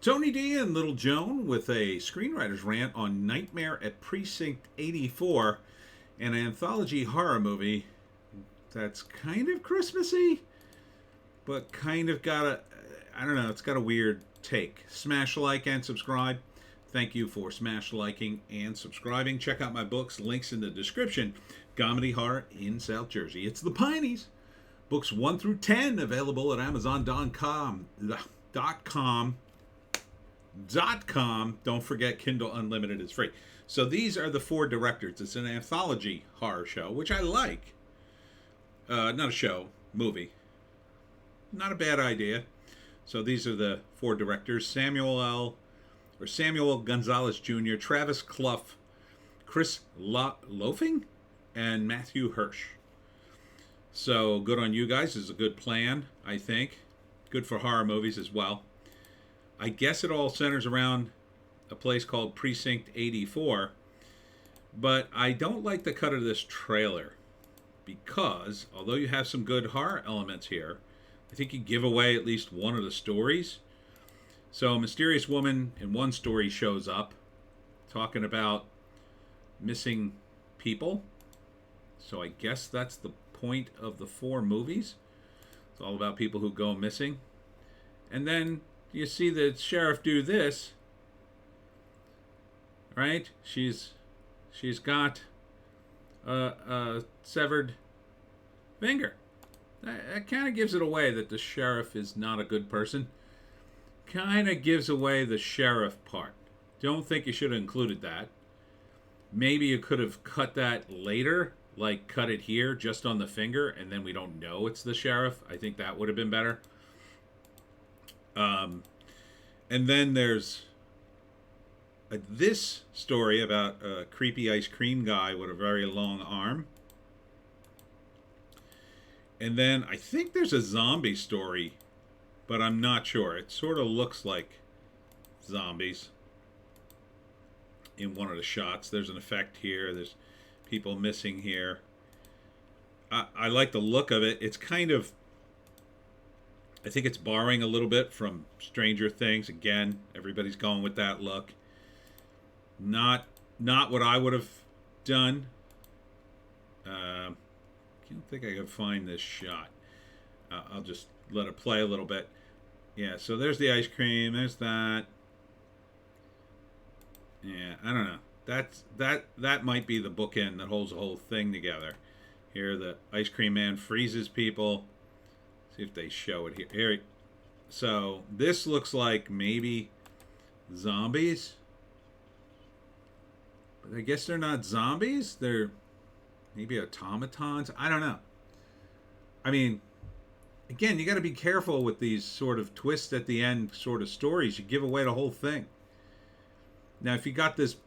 Tony D and Little Joan with a screenwriter's rant on Nightmare at Precinct 84, an anthology horror movie that's kind of Christmassy, but kind of got a, I don't know, it's got a weird take. Smash like and subscribe. Thank you for smash liking and subscribing. Check out my books, links in the description. Comedy horror in South Jersey. It's the Pineys. Books 1 through 10 available at Amazon.com. Don't forget Kindle Unlimited is free. So these are the 4 directors. It's an anthology horror show, which I like. Not a show, movie. Not a bad idea. So these are the 4 directors: Samuel Gonzalez Jr., Travis Clough, Chris Loafing, and Matthew Hirsch. So good on you guys. This is a good plan, I think. Good for horror movies as well. I guess it all centers around a place called Precinct 84. But I don't like the cut of this trailer because, although you have some good horror elements here, I think you give away at least one of the stories. So a mysterious woman in one story shows up talking about missing people. So I guess that's the point of the 4 movies. It's all about people who go missing. And then you see the sheriff do this, right? She's got a severed finger. That kind of gives it away that the sheriff is not a good person. Kind of gives away the sheriff part. Don't think you should have included that. Maybe you could have cut that later, like cut it here just on the finger, and then we don't know it's the sheriff. I think that would have been better. And then there's this story about a creepy ice cream guy with a very long arm. And then I think there's a zombie story, but I'm not sure. It sort of looks like zombies in one of the shots. There's an effect here. There's people missing here. I like the look of it. It's kind of, I think it's borrowing a little bit from Stranger Things. Again, everybody's going with that look. Not what I would have done. I don't think I can find this shot. I'll just let it play a little bit. Yeah, so there's the ice cream. There's that. Yeah, I don't know. That might be the bookend that holds the whole thing together. Here, the ice cream man freezes people. See if they show it here. So this looks like maybe zombies. But I guess they're not zombies. They're maybe automatons. I don't know. I mean, again, you got to be careful with these sort of twist at the end sort of stories. You give away the whole thing. Now, if you got this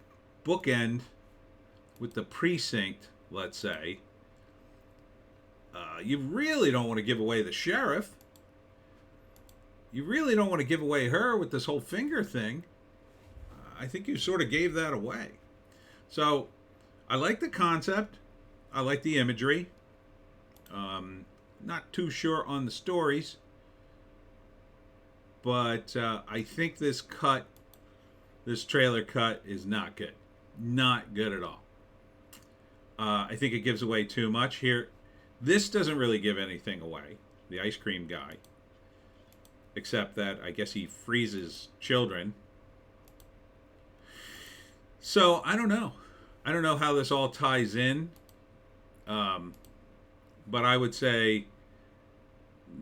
bookend with the precinct, let's say, you really don't want to give away the sheriff. You really don't want to give away her with this whole finger thing. I think you sort of gave that away. So, I like the concept. I like the imagery. Not too sure on the stories. But I think this trailer cut is not good. Not good at all. I think it gives away too much here. This doesn't really give anything away, the ice cream guy. Except that I guess he freezes children. So, I don't know. I don't know how this all ties in. But I would say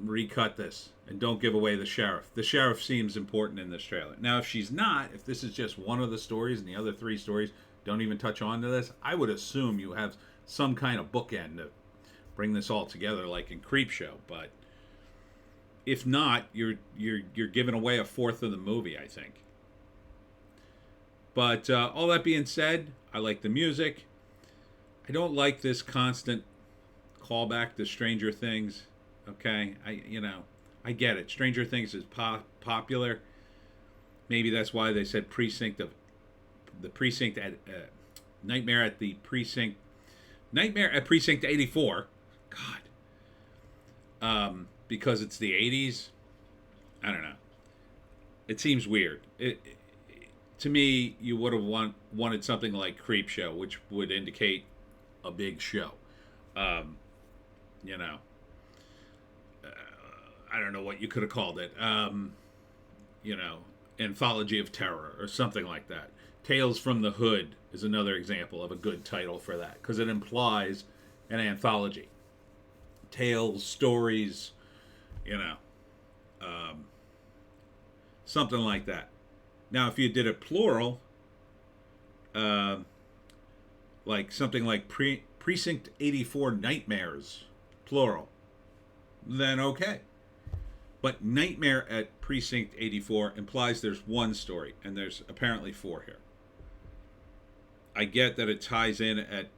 recut this and don't give away the sheriff. The sheriff seems important in this trailer. Now, if she's not, if this is just one of the stories and the other 3 stories don't even touch on to this, I would assume you have some kind of bookend to bring this all together like in Creepshow. But if not, you're giving away a fourth of the movie, I think. But all that being said, I like the music. I don't like this constant callback to Stranger Things. Okay, I get it. Stranger Things is popular. Maybe that's why they said Precinct at Nightmare at Precinct 84. God, because it's the 80s. I don't know. It seems weird. To me, you would have wanted something like Creep Show, which would indicate a big show. Um, you know, I don't know what you could have called it. You know, Anthology of Terror or something like that. Tales from the Hood is another example of a good title for that because it implies an anthology. Tales, stories, you know, um, something like that. Now, if you did it plural, uh, like something like Precinct 84 Nightmares, plural, then okay. But Nightmare at Precinct 84 implies there's one story, and there's apparently four here. I get that it ties in at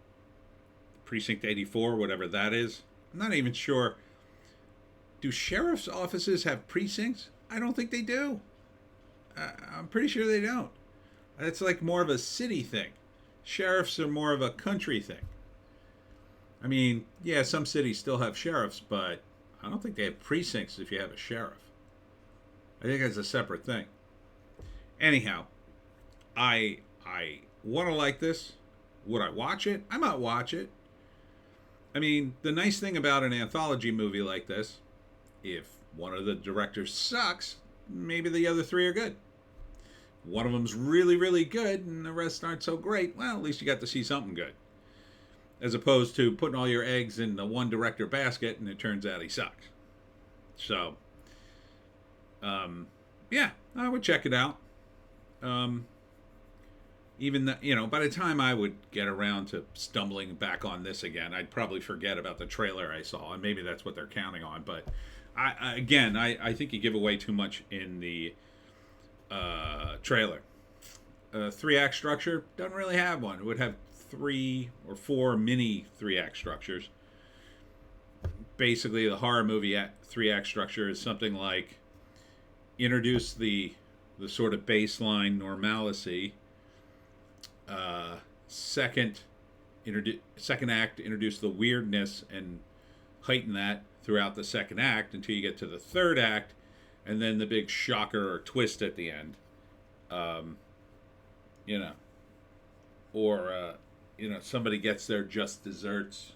Precinct 84, whatever that is. I'm not even sure. Do sheriff's offices have precincts? I don't think they do. I'm pretty sure they don't. It's like more of a city thing. Sheriffs are more of a country thing. I mean, yeah, some cities still have sheriffs, but I don't think they have precincts if you have a sheriff. I think it's a separate thing. Anyhow, I want to like this. Would I watch it? I might watch it. I mean, the nice thing about an anthology movie like this, if one of the directors sucks, maybe the other three are good. One of them's really, really good and the rest aren't so great. Well, at least you got to see something good. As opposed to putting all your eggs in the one director basket and it turns out he sucks. So, yeah, I would check it out. Even by the time I would get around to stumbling back on this again, I'd probably forget about the trailer I saw, and maybe that's what they're counting on. But I think you give away too much in the trailer. 3-act structure doesn't really have one. It would have 3 or 4 mini 3-act structures. Basically, the horror movie 3-act structure is something like introduce the sort of baseline normalcy. Second act, introduce the weirdness and heighten that throughout the second act until you get to the third act, and then the big shocker or twist at the end. Or somebody gets their just desserts.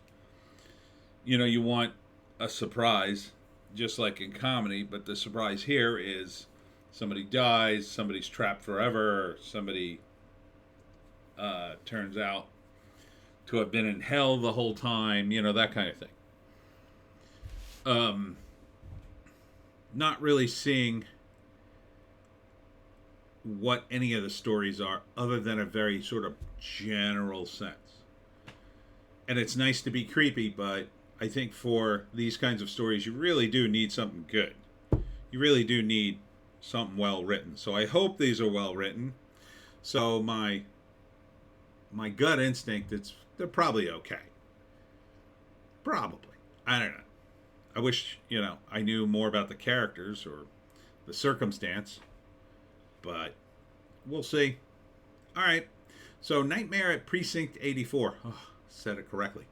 You want a surprise, just like in comedy, but the surprise here is somebody dies, somebody's trapped forever, somebody turns out to have been in hell the whole time, that kind of thing. Not really seeing what any of the stories are other than a very sort of general sense. And it's nice to be creepy, but I think for these kinds of stories, you really do need something good. You really do need something well written. So I hope these are well written. So my gut instinct, they're probably okay. Probably. I don't know. I wish, I knew more about the characters or the circumstance, but we'll see. All right. So Nightmare at Precinct 84. Oh, said it correctly.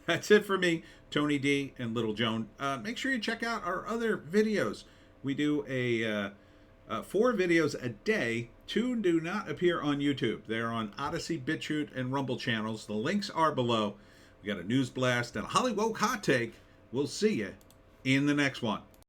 That's it for me, Tony D and Little Joan. Make sure you check out our other videos. We do 4 videos a day. 2 do not appear on YouTube. They're on Odysee, Bitchute, and Rumble channels. The links are below. We got a news blast and a Hollywoke hot take. We'll see you in the next one.